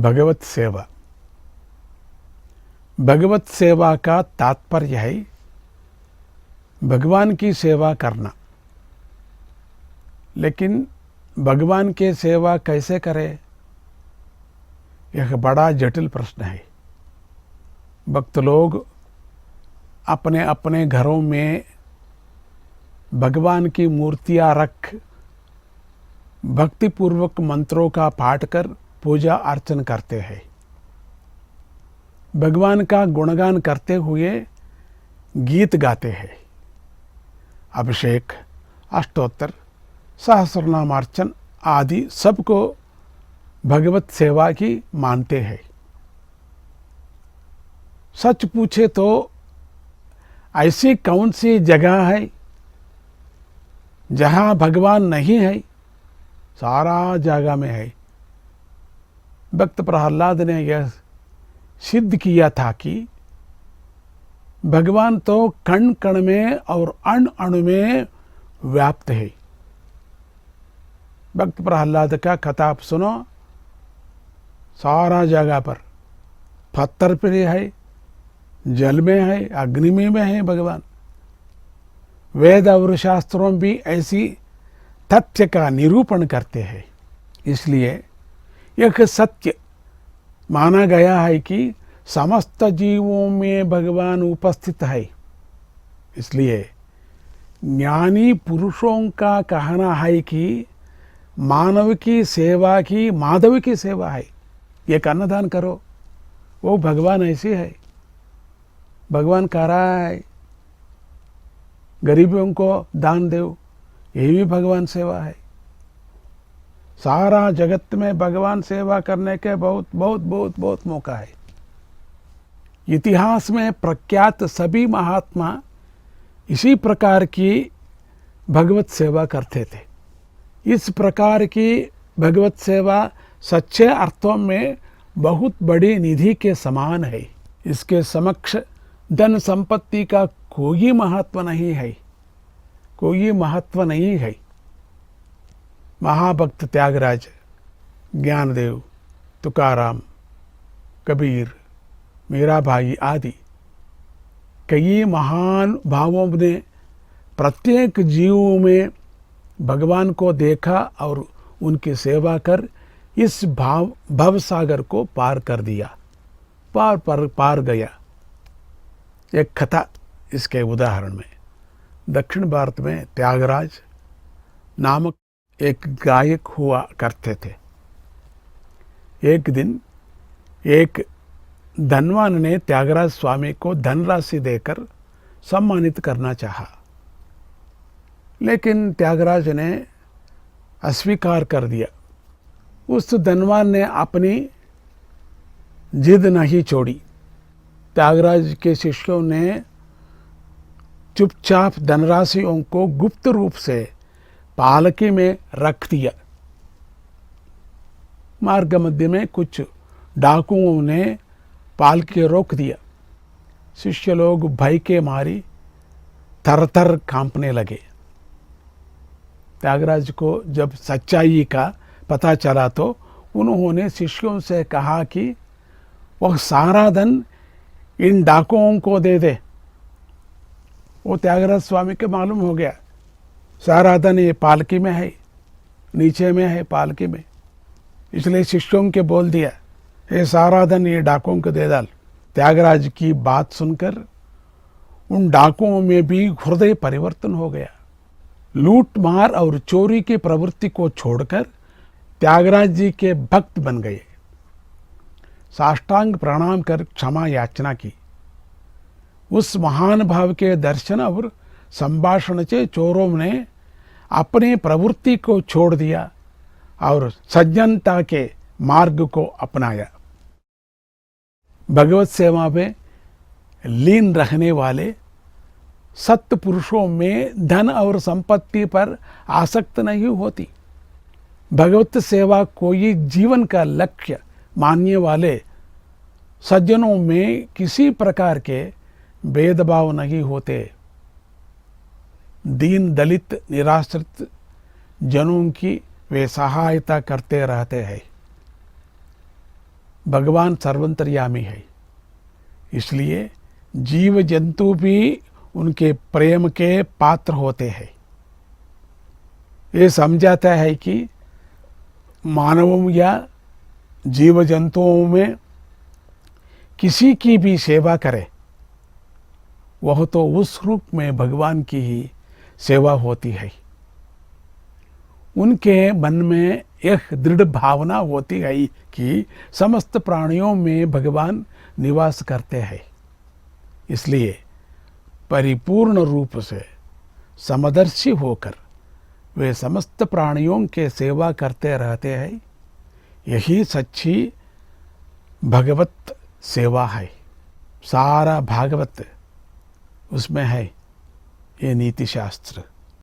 भगवत सेवा। भगवत सेवा का तात्पर्य है भगवान की सेवा करना। लेकिन भगवान की सेवा कैसे करें, यह बड़ा जटिल प्रश्न है। भक्त लोग अपने अपने घरों में भगवान की मूर्तियां रख भक्तिपूर्वक मंत्रों का पाठ कर पूजा अर्चन करते हैं। भगवान का गुणगान करते हुए गीत गाते हैं। अभिषेक, अष्टोत्तर, सहस्रनामार्चन आदि सबको भगवत सेवा की मानते हैं। सच पूछे तो ऐसी कौन सी जगह है जहां भगवान नहीं है? सारा जगह में है। भक्त प्रहलाद ने यह सिद्ध किया था कि भगवान तो कण कण में और अण अणु में व्याप्त है। भक्त प्रहलाद का कथा आप सुनो। सारा जगह पर पत्थर पर है, जल में है, अग्नि में है भगवान। वेद और शास्त्रों भी ऐसी तथ्य का निरूपण करते हैं। इसलिए यह सत्य माना गया है कि समस्त जीवों में भगवान उपस्थित है। इसलिए ज्ञानी पुरुषों का कहना है कि मानव की सेवा की माधव की सेवा है। एक अन्नदान करो, वो भगवान ऐसे है। भगवान कह रहा है गरीबों को दान दो, यही भी भगवान सेवा है। सारा जगत में भगवान सेवा करने के बहुत बहुत बहुत बहुत मौका है। इतिहास में प्रख्यात सभी महात्मा इसी प्रकार की भगवत सेवा करते थे। इस प्रकार की भगवत सेवा सच्चे अर्थों में बहुत बड़ी निधि के समान है। इसके समक्ष धन संपत्ति का कोई महत्व नहीं है, कोई महत्व नहीं है। महाभक्त त्यागराज, ज्ञानदेव, तुकाराम, कबीर, मीराबाई आदि कई महान भावों ने प्रत्येक जीव में भगवान को देखा और उनकी सेवा कर इस भव सागर को पार कर दिया, पार गया। एक कथा इसके उदाहरण में, दक्षिण भारत में त्यागराज नामक एक गायक हुआ करते थे। एक दिन एक धनवान ने त्यागराज स्वामी को धनराशि देकर सम्मानित करना चाहा, लेकिन त्यागराज ने अस्वीकार कर दिया। उस धनवान ने अपनी जिद नहीं छोड़ी। त्यागराज के शिष्यों ने चुपचाप धनराशियों को गुप्त रूप से पालकी में रख दिया। मार्ग मध्य में कुछ डाकुओं ने पालकी रोक दिया। शिष्य लोग भय के मारी थर थर कांपने लगे। त्यागराज को जब सच्चाई का पता चला तो उन्होंने शिष्यों से कहा कि वह सारा धन इन डाकुओं को दे दे। वो त्यागराज स्वामी के मालूम हो गया सारा धन ये पालकी में है, नीचे में है पालकी में। इसलिए शिष्यों के बोल दिया, ये सारा धन ये डाकुओं को दे डाल। त्यागराज की बात सुनकर उन डाकुओं में भी हृदय परिवर्तन हो गया। लूट मार और चोरी की प्रवृत्ति को छोड़कर त्यागराज जी के भक्त बन गए। साष्टांग प्रणाम कर क्षमा याचना की। उस महान भाव के दर्शन और संभाषण से चोरों ने अपनी प्रवृत्ति को छोड़ दिया और सज्जनता के मार्ग को अपनाया। भगवत सेवा में लीन रहने वाले सत्य पुरुषों में धन और संपत्ति पर आसक्त नहीं होती। भगवत सेवा कोई जीवन का लक्ष्य मानने वाले सज्जनों में किसी प्रकार के भेदभाव नहीं होते। दीन दलित निराश्रित जनों की वे सहायता करते रहते हैं। भगवान सर्वंतर्यामी है, इसलिए जीव जंतु भी उनके प्रेम के पात्र होते हैं। ये समझाता है कि मानवों या जीव जंतुओं में किसी की भी सेवा करे, वह तो उस रूप में भगवान की ही सेवा होती है। उनके मन में एक दृढ़ भावना होती है कि समस्त प्राणियों में भगवान निवास करते हैं, इसलिए परिपूर्ण रूप से समदर्शी होकर वे समस्त प्राणियों के सेवा करते रहते हैं। यही सच्ची भगवत सेवा है। सारा भागवत उसमें है, ये नीति शास्त्र।